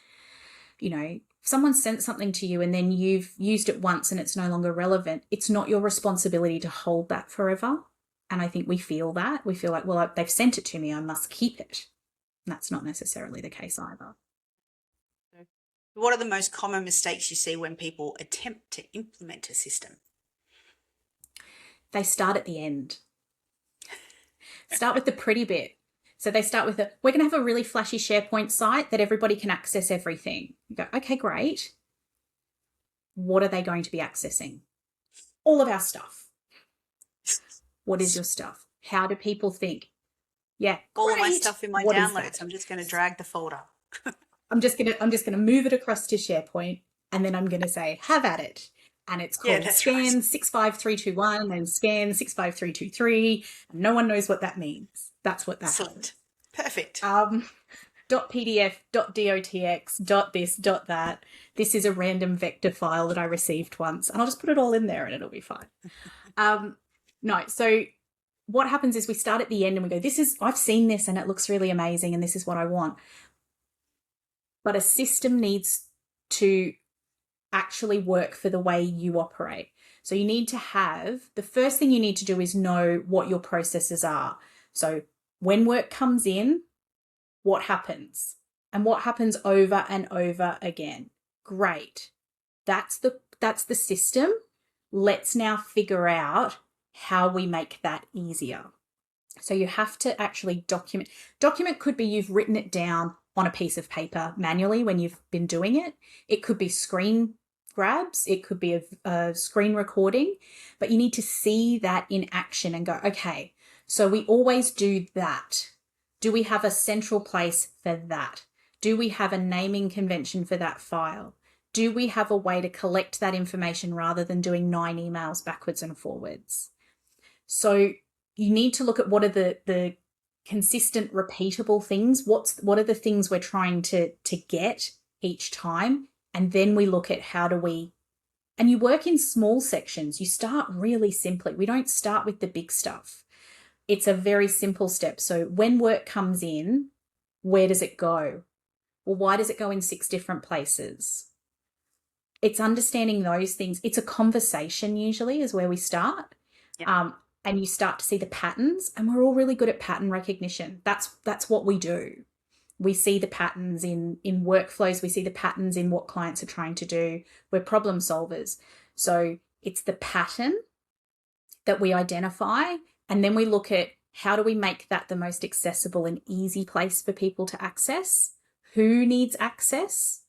if someone sent something to you and then you've used it once and it's no longer relevant, it's not your responsibility to hold that forever. And I think we feel that. We feel like, well, they've sent it to me, I must keep it. And that's not necessarily the case either. What are the most common mistakes you see when people attempt to implement a system? They start at the end. Start with the pretty bit. So they start with we're going to have a really flashy SharePoint site that everybody can access everything. You go, okay, great. What are they going to be accessing? All of our stuff. What is your stuff? How do people think? Yeah, all great. of my stuff in my What downloads. I'm just going to drag the folder. I'm just going to move it across to SharePoint, and then I'm going to say, have at it. And it's called scan 65321 and scan 65323. And no one knows what that means. That's what that is. Perfect. .pdf, .dotx, .this, .that. This is a random vector file that I received once, and I'll just put it all in there and it'll be fine. No, so what happens is we start at the end and we go, I've seen this and it looks really amazing and this is what I want. But a system needs to actually work for the way you operate. So you need to the first thing you need to do is know what your processes are. So when work comes in, what happens? And what happens over and over again? Great. That's the system. Let's now figure out how we make that easier. So you have to actually document. Document could be you've written it down on a piece of paper manually when you've been doing it. It could be screen grabs. It could be a screen recording, but you need to see that in action and go, okay, so we always do that. Do we have a central place for that? Do we have a naming convention for that file? Do we have a way to collect that information rather than doing 9 emails backwards and forwards? So you need to look at what are the consistent, repeatable things. What are the things we're trying to get each time? And then we look at and you work in small sections. You start really simply. We don't start with the big stuff. It's a very simple step. So when work comes in, where does it go? Well, why does it go in 6 different places? It's understanding those things. It's a conversation usually is where we start. Yeah. And you start to see the patterns, and we're all really good at pattern recognition. That's what we do. We see the patterns in workflows. We see the patterns in what clients are trying to do. We're problem solvers. So it's the pattern that we identify, and then we look at how do we make that the most accessible and easy place for people to access? Who needs access?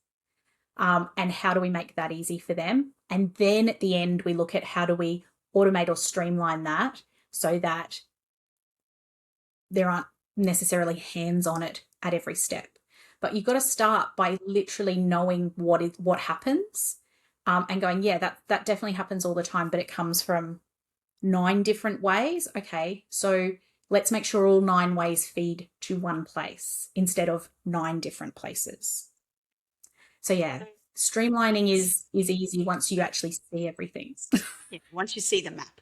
And how do we make that easy for them? And then at the end, we look at how do we automate or streamline that so that there aren't necessarily hands on it at every step. But you've got to start by literally knowing what happens and going, yeah, that definitely happens all the time, but it comes from 9 different ways. Okay, so let's make sure all 9 ways feed to one place instead of 9 different places. So yeah, streamlining is easy once you actually see everything. Yeah, once you see the map.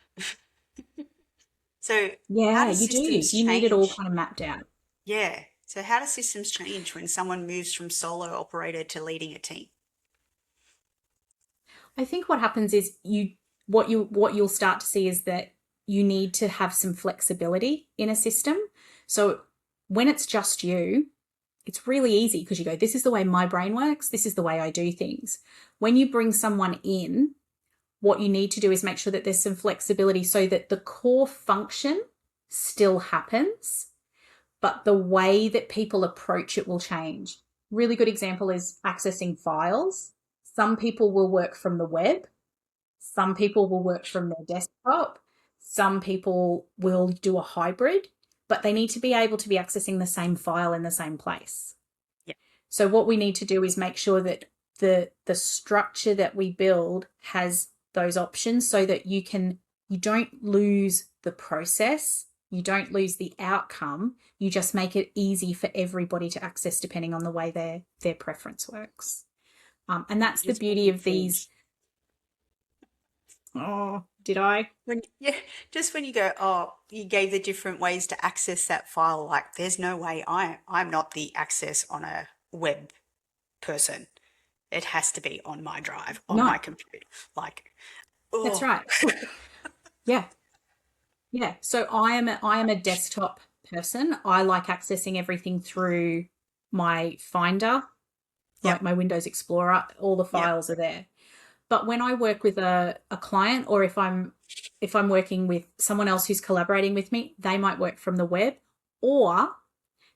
So yeah, you do. You need it all kind of mapped out. Yeah. So how do systems change when someone moves from solo operator to leading a team? I think what happens is what you'll start to see is that you need to have some flexibility in a system. So when it's just you, it's really easy because you go, this is the way my brain works. This is the way I do things. When you bring someone in, what you need to do is make sure that there's some flexibility so that the core function still happens, but the way that people approach it will change. Really good example is accessing files. Some people will work from the web. Some people will work from their desktop. Some people will do a hybrid, but they need to be able to be accessing the same file in the same place. Yeah. So what we need to do is make sure that the structure that we build has those options so that you don't lose the process, you don't lose the outcome, you just make it easy for everybody to access depending on the way their preference works. And that's the beauty of these. Oh, did I? Just when you go, oh, you gave the different ways to access that file. Like, there's no way I'm not the access on a web person. It has to be on my drive, on my No, computer. Like, that's oh, right. Yeah. Yeah. So I am a desktop person. I like accessing everything through my Finder, like yep, my Windows Explorer, all the yep, files are there. But when I work with a client, or if I'm working with someone else who's collaborating with me, they might work from the web, or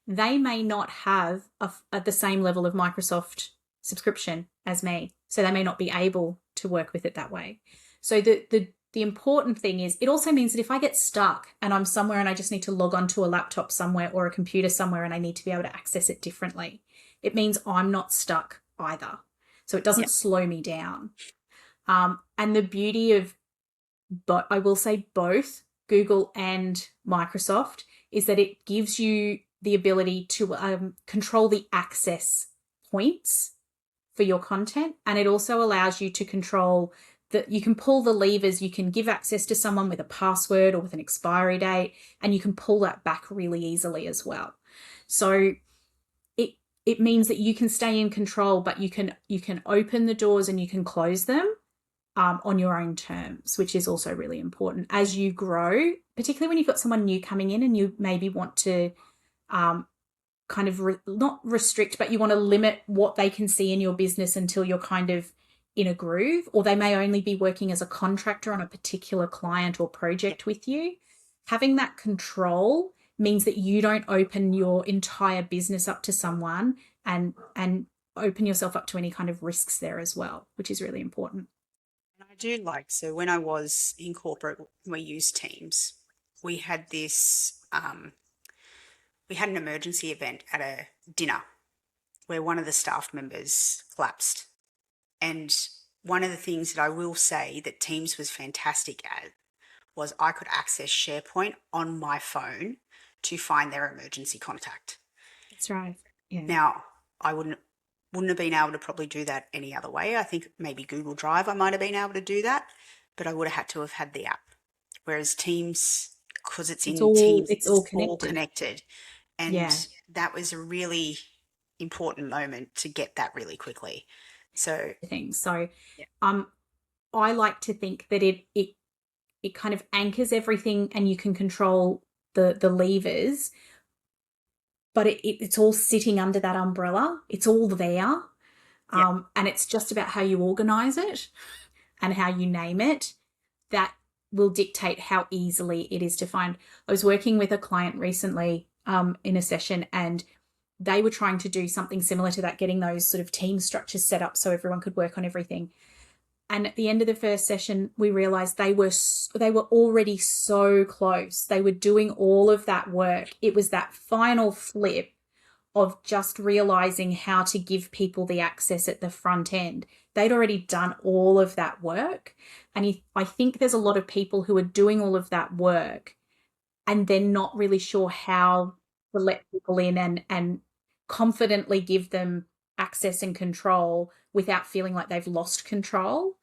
they may not have the same level of Microsoft subscription as me. So they may not be able to work with it that way. So the important thing is, it also means that if I get stuck and I'm somewhere and I just need to log onto a laptop somewhere or a computer somewhere and I need to be able to access it differently, it means I'm not stuck either. So it doesn't yep, slow me down. And the beauty of, but I will say both Google and Microsoft, is that it gives you the ability to control the access points for your content. And it also allows you to control that you can pull the levers, you can give access to someone with a password or with an expiry date, and you can pull that back really easily as well. So it means that you can stay in control, but you can open the doors and you can close them on your own terms, which is also really important as you grow, particularly when you've got someone new coming in and you maybe want to kind of not restrict, but you want to limit what they can see in your business until you're kind of in a groove, or they may only be working as a contractor on a particular client or project with you. Having that control means that you don't open your entire business up to someone and open yourself up to any kind of risks there as well, which is really important. And I do like, so when I was in corporate, we used Teams. We had we had an emergency event at a dinner where one of the staff members collapsed. And one of the things that I will say that Teams was fantastic at was I could access SharePoint on my phone to find their emergency contact. That's right. Yeah. Now, I wouldn't have been able to probably do that any other way. I think maybe Google Drive I might have been able to do that, but I would have had to have had the app. Whereas Teams, because it's in Teams, It's it's all all connected. connected. And Yeah. that was a really important moment to get that really quickly. So, Things. So yeah, I like to think that it kind of anchors everything and you can control the levers, but it's all sitting under that umbrella. It's all there. yeah, And it's just about how you organize it and how you name it that will dictate how easily it is to find. I was working with a client recently in a session, and they were trying to do something similar to that, getting those sort of team structures set up so everyone could work on everything. And at the end of the first session, we realized they were already so close. They were doing all of that work. It was that final flip of just realizing how to give people the access at the front end. They'd already done all of that work. And I think there's a lot of people who are doing all of that work and they're not really sure how to let people in and confidently give them access and control without feeling like they've lost control.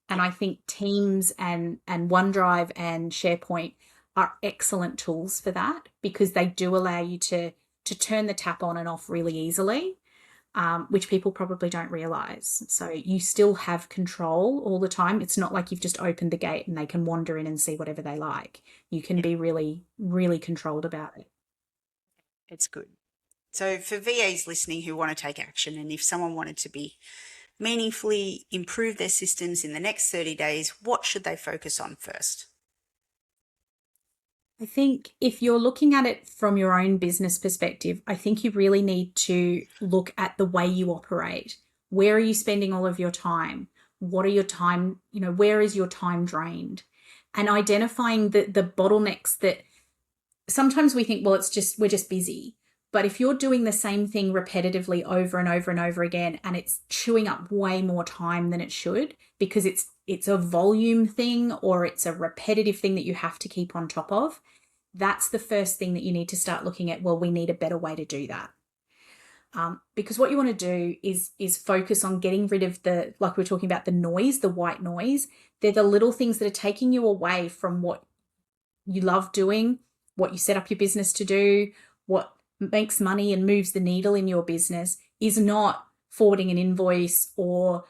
And yeah. I think Teams and OneDrive and SharePoint are excellent tools for that, because they do allow you to turn the tap on and off really easily, which people probably don't realize. So you still have control all the time. It's not like you've just opened the gate and they can wander in and see whatever they like. You can Yeah, be really, really controlled about it. it's good. So for VAs listening who want to take action, and if someone wanted to be meaningfully improve their systems in the next 30 days, what should they focus on first? I think if you're looking at it from your own business perspective, I think you really need to look at the way you operate. Where are you spending all of your time? What are your time, where is your time drained? And identifying the bottlenecks that sometimes we think, well, we're just busy. But if you're doing the same thing repetitively over and over and over again, and it's chewing up way more time than it should, because it's a volume thing or it's a repetitive thing that you have to keep on top of, that's the first thing that you need to start looking at. Well, we need a better way to do that. Because what you want to do is focus on getting rid of like we were talking about, the noise, the white noise. They're the little things that are taking you away from what you love doing, what you set up your business to do, what makes money and moves the needle in your business. Is not forwarding an invoice or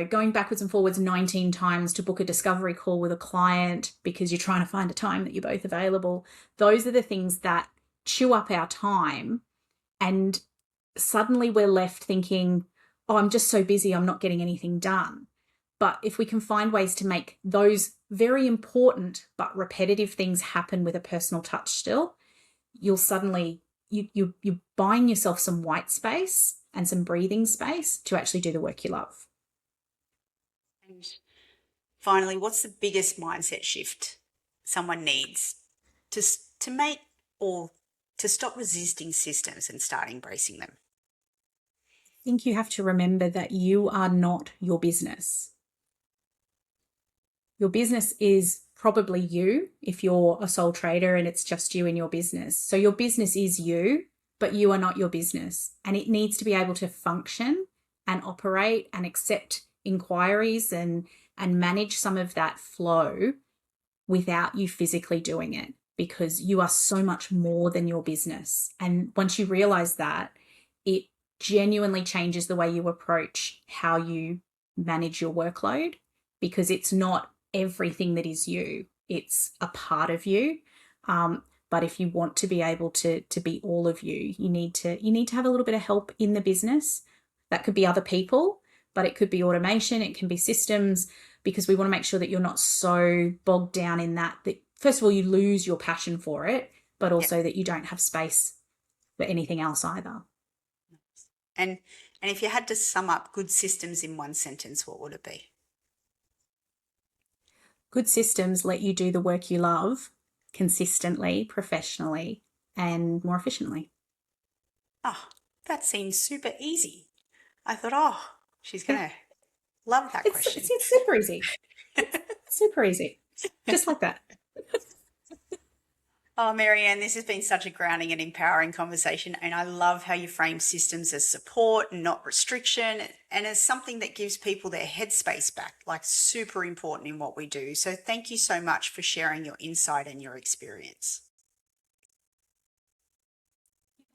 going backwards and forwards 19 times to book a discovery call with a client because you're trying to find a time that you're both available. Those are the things that chew up our time, and suddenly we're left thinking, oh, I'm just so busy, I'm not getting anything done. But if we can find ways to make those very important but repetitive things happen with a personal touch still, you'll suddenly, you're buying yourself some white space and some breathing space to actually do the work you love. And finally, what's the biggest mindset shift someone needs to make, or to stop resisting systems and start embracing them? I think you have to remember that you are not your business. Your business is probably you if you're a sole trader and it's just you in your business. So your business is you, but you are not your business. And it needs to be able to function and operate and accept inquiries and manage some of that flow without you physically doing it, because you are so much more than your business. And once you realize that, it genuinely changes the way you approach how you manage your workload, because it's not everything that is you, it's a part of you. But if you want to be able to be all of you, you need to have a little bit of help in the business. That could be other people, but it could be automation, it can be systems, because we want to make sure that you're not so bogged down in that first of all, you lose your passion for it, but also that you don't have space for anything else either. And if you had to sum up good systems in one sentence, what would it be? Good systems let you do the work you love consistently, professionally, and more efficiently. Oh, that seems super easy. I thought, oh, she's going to love that question. It's super easy. Super easy. Just like that. Oh, Marianne, this has been such a grounding and empowering conversation, and I love how you frame systems as support and not restriction, and as something that gives people their headspace back, like super important in what we do. So thank you so much for sharing your insight and your experience.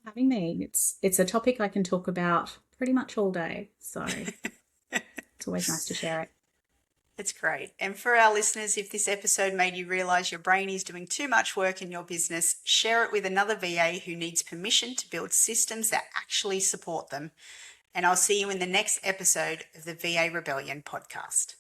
Having me. It's a topic I can talk about pretty much all day, so it's always nice to share it. It's great. And for our listeners, if this episode made you realize your brain is doing too much work in your business, share it with another VA who needs permission to build systems that actually support them. And I'll see you in the next episode of the VA Rebellion podcast.